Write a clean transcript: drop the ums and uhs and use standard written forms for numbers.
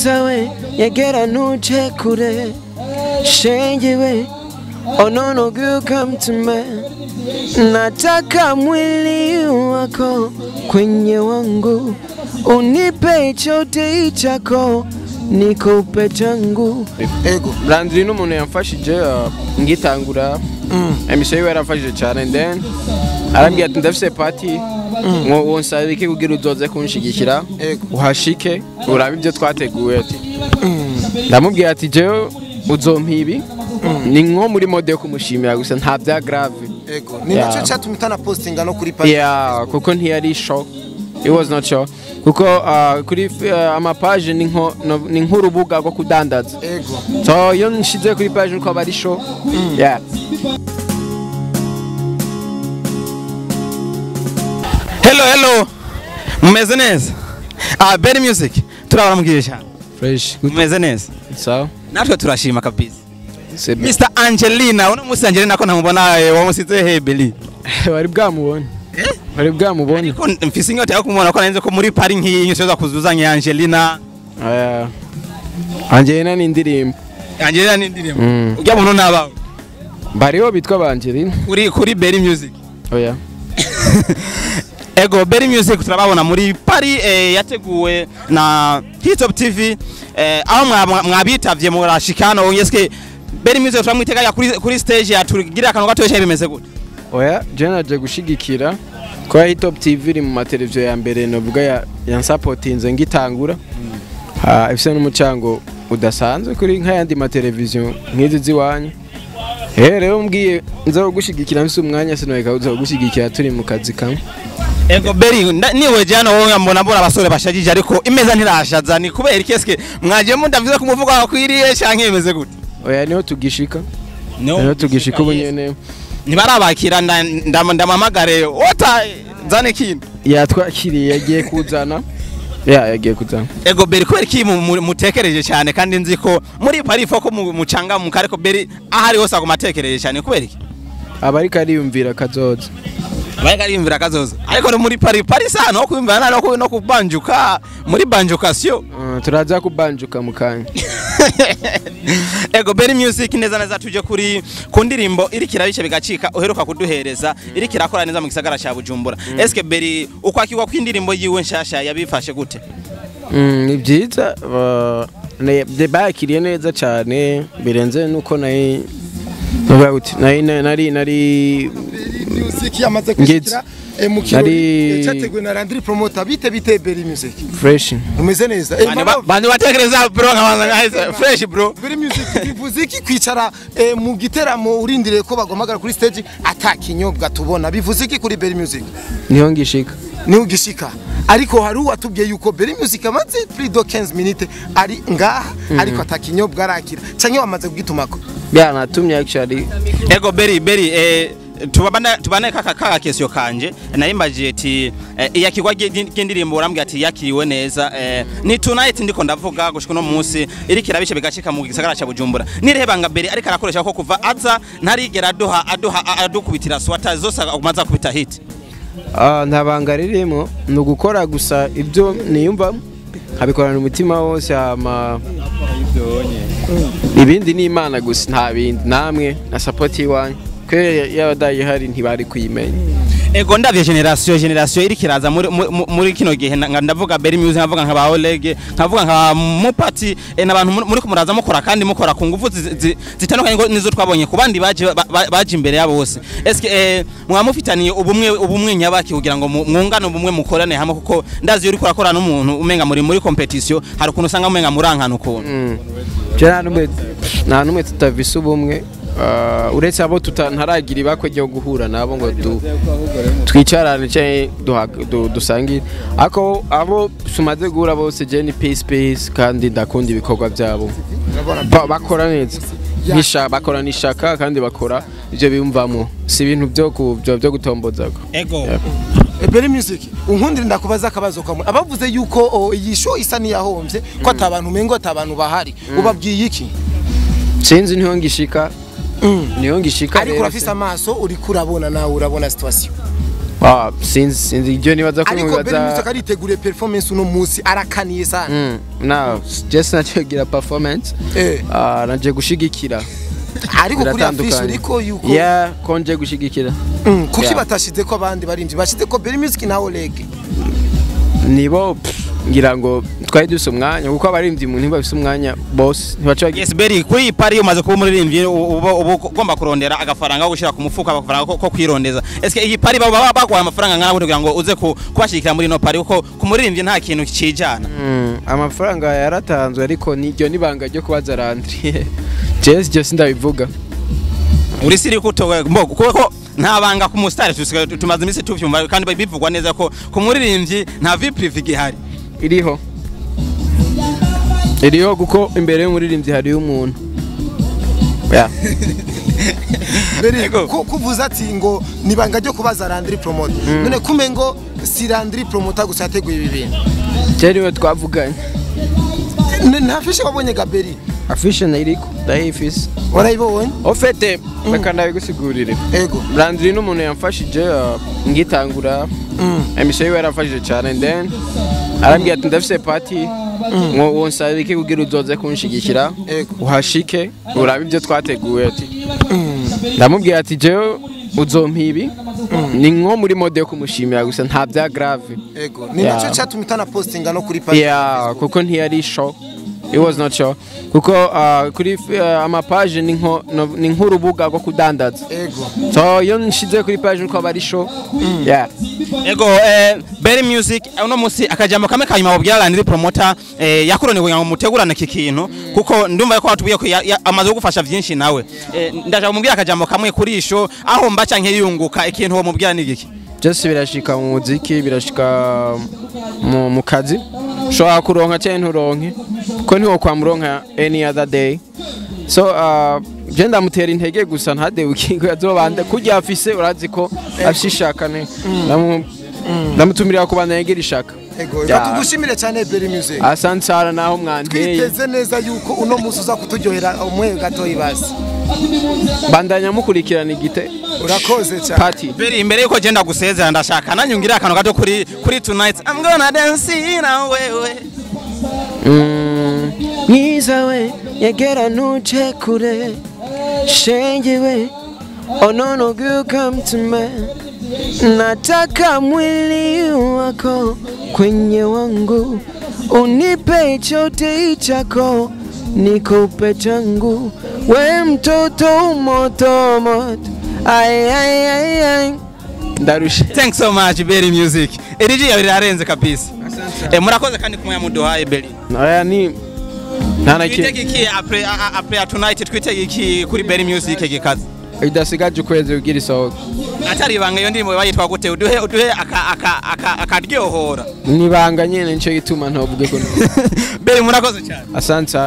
mwiza we yegera nuje kure shenge we oh no girl come to me nataka mwili wako kwenye wangu unipe chote chako nikupe changu ego Brandri n'umuntu yamfashije ngitangura emission yiwe yarafashije cyane and then arambye ati ndafise party wonsaba iki kugira uzoze kunshigikira uhashike urabe ibyo twateguye ati ndamubwiye ati jewe uzompibi ni nko muri mode yo kumushimira gusa nta bya grave ego ni naco cyatumutana postinga no kuri page yeah kuko ntiyari show it was not show kuko kuri amapage ni nk'urubuga rwo kudandaza ego so iyo nshize kuri page uko bari show yeah hello mumeze neza Berry Music turabamubwiye cyane fresh mumeze neza so natwe turashima kabisa Mr Angelina uno musi Angelina ko ntamubona wamusize hebeli wari bwamubone wari bwamubone ariko mfise inyota yo kumubona ko narinze ko muri Paris nk'iyi nsoza kuzuzanya Angelina Angelina ni indirimbo ujya muntu nabawe bariho bitwa Angelina kuri Berry Music oya ego Berry Music turababona muri Paris yateguwe na Hitop TV aho mwabitavye murashikano yeske Berry Music turamwitega kuri stage yatugira akantu gatoye bimeze gute oya je naje gushigikira kwa Hitop TV iri mu mateleviziyo ya mbere novuga ya supportinze ngitangura ifise n'umucango udasanzwe kuri nk'ayandi mateleviziyo nk'izi ziwanye rero mbwiye nzo gushigikira mfise umwanya sinoyeka uzo gushigikira turi mu kazi kamwe ego Berry niwe jana wowe mbona abasore bashagije ariko imeza ntirashaza ni kubera ikeske mwaje mundavize kumuvuga akwiriye canke imeze gute oya niho tugishika ubu nyene nibarabakira ndamamagare ota zane kintu yatwakiriye yagiye kuzana yagiye kuzana ego Berry kubera iki mutekereje cyane kandi nzi ko muri Paris foko mucanga mu kareko Berry ahari hose agumatekereje cyane kubera iki abari kariyumvira kazoza ariko no muri Paris sana no kwimvana no kubanjuka muri banjukasyo turaza kubanjuka mukanya ego Berry Music neza tuje kuri kundirimbo iri kirabishe bigacika uheruka kuduhereza iri kirakora neza mu gisagara cya Bujumbura eske Berry ukwakirwa kwindirimbo yiwe nshasha yabifashe gute ni byiza bakiriye neza cyane birenze nuko nari Music yamaze gushikira mukirori cyateguwe na Landry Promoter bite Berry Music fresh umeze neza bandi batekereza bro nkabanza fresh bro Berry Music bivuze iki kwicara mu giteramo urindire ko bagomagara kuri stage atakinyobwa tubona bivuze iki kuri Berry Music niho ngishika ariko hari uwatubwiye yuko Berry Music amaze plus de 15 minutes ari ngaha ariko atakinyobwa arakira canke wamaze kugitumako natumye actually ego Berry tubane kaka kesyo kanje narimbaje ati iyakigwa gindirimbo urambye ati yakiriwe neza ni tonight ndiko ndavuga gushika no munsi iri kirabishe bigashika mu gisagara cya Bujumbura nirehebanga Berry ariko arakoresha ko kuva aza ntarigera adukubitira swata zose akumaza kubita hit ntabanga ririmo no gukora gusa ibyo niyumva habikorana umutima wose ibindi ni Imana gusa nta bindi namwe na support yiwanyu kwe yabadaye hari ntibari kuyimenya ego ndavye generation iri kiraza muri kino gihe ndavuga Berry Music nkavuga nka ba Oleg nkavuga nka Mupati n'abantu muri kumuraza mukora kandi mukora ku nguvu zitandukanye nizo twabonye ku bandi baje imbere yabo bose eske mwamufitaniye ubumwe nyabaki kugira ngo mwungane ubumwe mukorane hamwe kuko ndazi uri kurakora n'umuntu umenga muri competition hari ukuntu usanga umenga murankana ukuntu nta numwe tutavise ubumwe uretse abo ntaragira ibakwe ryo guhura nabo ngo twicarane cyane dusangire ako abo sumaze guhura bose je ni peace kandi ndakunda ibikorwa byabo bakora neza bakora nishaka kandi bakora ibyo biyumvamo si ibintu byo gutombozako ego Berry Music unkundira ndakubaza akabazo kamwe abavuze yuko iyi show isa ni yahombye ko atabantu mengo atabantu bahari ubabwiye iki sinzi niho ngishika ariko urafise amaso uri kurabona nawe urabona situation sinzi ibyo nibaza ko ariko Berry Music mubaza ariteguriye performance uno munsi arakaniye sana no just nagira performance naje gushigikira ariko kuri afishe uriko yuko konje gushigikira kuki batashize ko abandi barimvye bashize ko Berry Music na Oleg nibo ngira ngo twari duse umwanya kuko abarimvye mu ntimba bise umwanya boss ntibaca yes Berry kuri pari umaze kuba umuririmbyi ubu ugomba kurondera agafaranga gushira ku mufuka agafaranga ko kwirondeza eske iyi pari baba bagwa amafaranga ngana kugira ngo uze kubashikira muri no pari uko ku muririmbyi nta kintu cijana amafaranga yaratanzwe ariko niryo nibanga ryo kubaza Landry just ndabivuga uri siri kuko nta banga ku mustari tumaze iminsi tuvyumva kandi bivugwa neza ko ku muririmbyi nta vie privé gihari iriho kuko imbere y'umuririmbyi hari umuntu kuvuza ati ngo nibanga ryo kubaza Landry promote none kume ngo si Landry promote gusa yateguye ibi bintu cyariwe twavuganye nta afishe wabonye Berry afishe nayiriko ndayifise warayibonye ofete reka ndabigusigurire ego Landry n'umuntu yamfashije ngitangura emission yiwe yarafashije cyane then arambwiye ati ndafise party wonsaba iki kugira uzoze kunshigikira uhashike urabe ibyo twateguye ati ndamubwiye ati jewe uzompibi ni nko muri mode yo kumushimira gusa nta bya grave ego ni naco cyatumita postinga no kuri page kuko ntiyari show it was not sure kuko kuri amapage ni nk'urubuga rwo kudandaza so iyo nshize kuri page nuko aba ari show ego Berry Music uno musi akajambo kamwe kanyuma babwira Landry promoter yakurone kugira ngo mutegurane iki kintu kuko ndumva ko watubiye ko amaze gufasha byinshi nawe ndaje kumubwira akajambo kamwe kuri isho aho mbaca nke yunguka ikintu wo mubwira nigiki just birashika mu muziki birashika mu kazi shobora kuronka cyane nturonke ko ntiwo kwamuronka any other day so je ndamutera intege gusa ntade ukingo yazobande kujya afise urazi ko ashishakane ndamutumirira kubana yegera ishaka ego tugushimire cyane Berry Music asante cyane naho mwanteye twiteze neza yuko uno musi uza kuturyohera umwe gato ibasi bandanya mukurikirana igite urakoze cyane Berry imbere yuko genda gusezera ndashaka nanyungira akantu gato kuri tonight I'm gonna dance now wewe mwiza we yegera nuje kure shenge we oh no you come to me nataka mwili wako kwenye wangu unipe chote chako nikupe changu we mtoto moto moto ay ndarusha thanks so much Berry Music eriji yabirarenze kabisa murakoze kandi kumwe muduhaye Berry ni nana iki après tonight twitege iki kuri Berry Music gikaze idasigaje ukwezi ugira isohoka atari ibanga iyo ndimo bayitwa gute uduhe akaryohora nibanga nyene nico gituma ntovuge ko Berry murakoze cyane asante